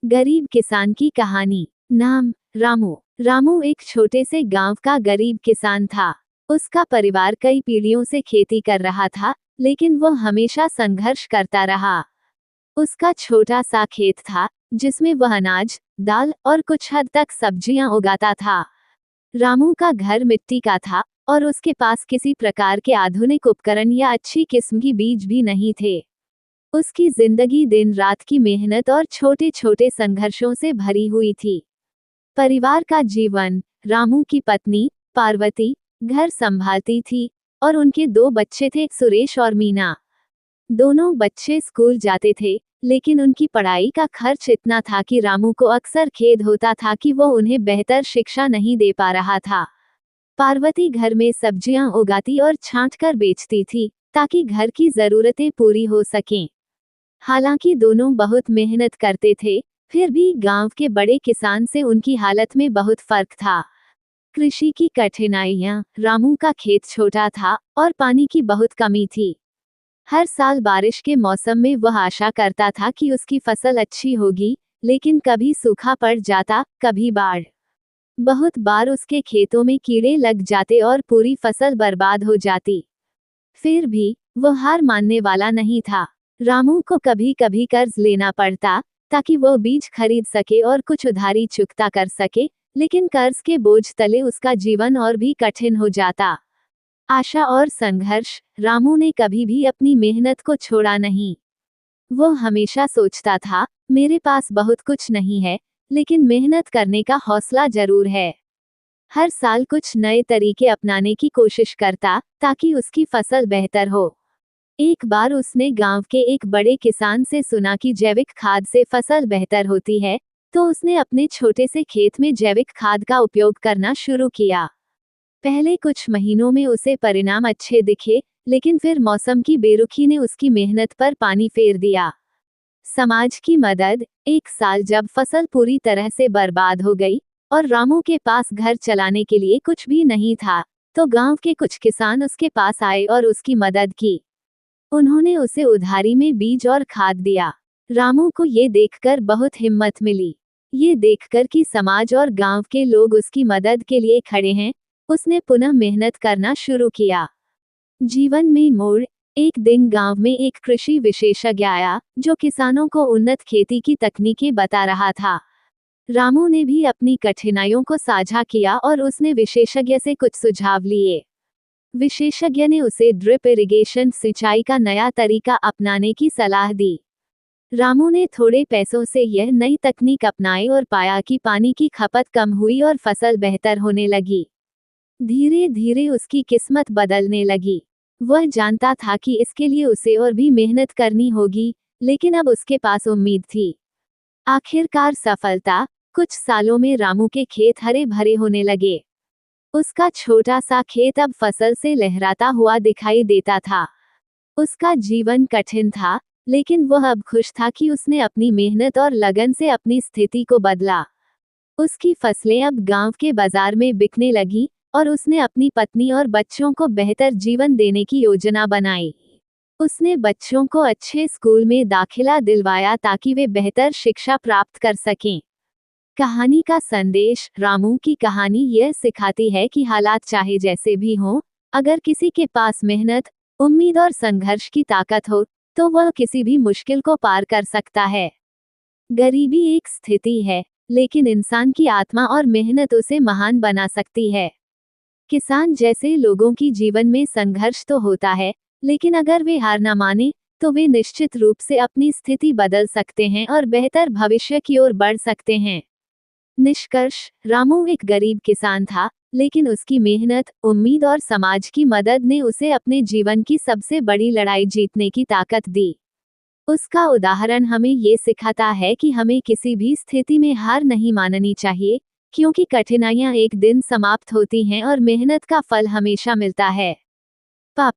गरीब किसान की कहानी। नाम रामू। रामू एक छोटे से गांव का गरीब किसान था। उसका परिवार कई पीढ़ियों से खेती कर रहा था, लेकिन वह हमेशा संघर्ष करता रहा। उसका छोटा सा खेत था, जिसमें वह अनाज, दाल और कुछ हद तक सब्जियां उगाता था। रामू का घर मिट्टी का था और उसके पास किसी प्रकार के आधुनिक उपकरण या अच्छी किस्म की बीज भी नहीं थे। उसकी जिंदगी दिन रात की मेहनत और छोटे छोटे संघर्षों से भरी हुई थी। परिवार का जीवन। रामू की पत्नी पार्वती घर संभालती थी और उनके दो बच्चे थे, सुरेश और मीना। दोनों बच्चे स्कूल जाते थे, लेकिन उनकी पढ़ाई का खर्च इतना था कि रामू को अक्सर खेद होता था कि वो उन्हें बेहतर शिक्षा नहीं दे पा रहा था। पार्वती घर में सब्जियां उगाती और छांटकर बेचती थी, ताकि घर की जरूरतें पूरी हो सकें। हालांकि दोनों बहुत मेहनत करते थे, फिर भी गांव के बड़े किसान से उनकी हालत में बहुत फर्क था। कृषि की कठिनाइयां। रामू का खेत छोटा था और पानी की बहुत कमी थी। हर साल बारिश के मौसम में वह आशा करता था कि उसकी फसल अच्छी होगी, लेकिन कभी सूखा पड़ जाता, कभी बाढ़। बहुत बार उसके खेतों में कीड़े लग जाते और पूरी फसल बर्बाद हो जाती। फिर भी वह हार मानने वाला नहीं था। रामू को कभी कभी कर्ज लेना पड़ता, ताकि वह बीज खरीद सके और कुछ उधारी चुकता कर सके, लेकिन कर्ज के बोझ तले उसका जीवन और भी कठिन हो जाता। आशा और संघर्ष। रामू ने कभी भी अपनी मेहनत को छोड़ा नहीं। वो हमेशा सोचता था, मेरे पास बहुत कुछ नहीं है, लेकिन मेहनत करने का हौसला जरूर है। हर साल कुछ नए तरीके अपनाने की कोशिश करता, ताकि उसकी फसल बेहतर हो। एक बार उसने गांव के एक बड़े किसान से सुना कि जैविक खाद से फसल बेहतर होती है, तो उसने अपने छोटे से खेत में जैविक खाद का उपयोग करना शुरू किया। पहले कुछ महीनों में उसे परिणाम अच्छे दिखे, लेकिन फिर मौसम की बेरुखी ने उसकी मेहनत पर पानी फेर दिया। समाज की मदद। एक साल जब फसल पूरी तरह से बर्बाद हो गई और रामू के पास घर चलाने के लिए कुछ भी नहीं था, तो गांव के कुछ किसान उसके पास आए और उसकी मदद की। उन्होंने उसे उधारी में बीज और खाद दिया। रामू को ये देखकर बहुत हिम्मत मिली। ये देखकर कि समाज और गांव के लोग उसकी मदद के लिए खड़े हैं, उसने पुनः मेहनत करना शुरू किया। जीवन में मोड़। एक दिन गांव में एक कृषि विशेषज्ञ आया, जो किसानों को उन्नत खेती की तकनीकें बता रहा था। रामू ने भी अपनी कठिनाइयों को साझा किया और उसने विशेषज्ञ से कुछ सुझाव लिए। विशेषज्ञ ने उसे ड्रिप इरिगेशन सिंचाई का नया तरीका अपनाने की सलाह दी। रामू ने थोड़े पैसों से यह नई तकनीक अपनाई और पाया कि पानी की खपत कम हुई और फसल बेहतर होने लगी। धीरे धीरे उसकी किस्मत बदलने लगी। वह जानता था कि इसके लिए उसे और भी मेहनत करनी होगी, लेकिन अब उसके पास उम्मीद थी। आखिरकार सफलता। कुछ सालों में रामू के खेत हरे भरे होने लगे। उसका छोटा सा खेत अब फसल से लहराता हुआ दिखाई देता था। उसका जीवन कठिन था, लेकिन वह अब खुश था कि उसने अपनी मेहनत और लगन से अपनी स्थिति को बदला। उसकी फसलें अब गांव के बाजार में बिकने लगी और उसने अपनी पत्नी और बच्चों को बेहतर जीवन देने की योजना बनाई। उसने बच्चों को अच्छे स्कूल में दाखिला दिलवाया ताकि वे बेहतर शिक्षा प्राप्त कर सकें। कहानी का संदेश। रामू की कहानी यह सिखाती है कि हालात चाहे जैसे भी हों, अगर किसी के पास मेहनत, उम्मीद और संघर्ष की ताकत हो, तो वह किसी भी मुश्किल को पार कर सकता है। गरीबी एक स्थिति है, लेकिन इंसान की आत्मा और मेहनत उसे महान बना सकती है। किसान जैसे लोगों की जीवन में संघर्ष तो होता है, लेकिन अगर वे हार न माने, तो वे निश्चित रूप से अपनी स्थिति बदल सकते हैं और बेहतर भविष्य की ओर बढ़ सकते हैं। निष्कर्ष। रामू एक गरीब किसान था, लेकिन उसकी मेहनत, उम्मीद और समाज की मदद ने उसे अपने जीवन की सबसे बड़ी लड़ाई जीतने की ताकत दी। उसका उदाहरण हमें ये सिखाता है कि हमें किसी भी स्थिति में हार नहीं माननी चाहिए, क्योंकि कठिनाइयां एक दिन समाप्त होती हैं और मेहनत का फल हमेशा मिलता है। पप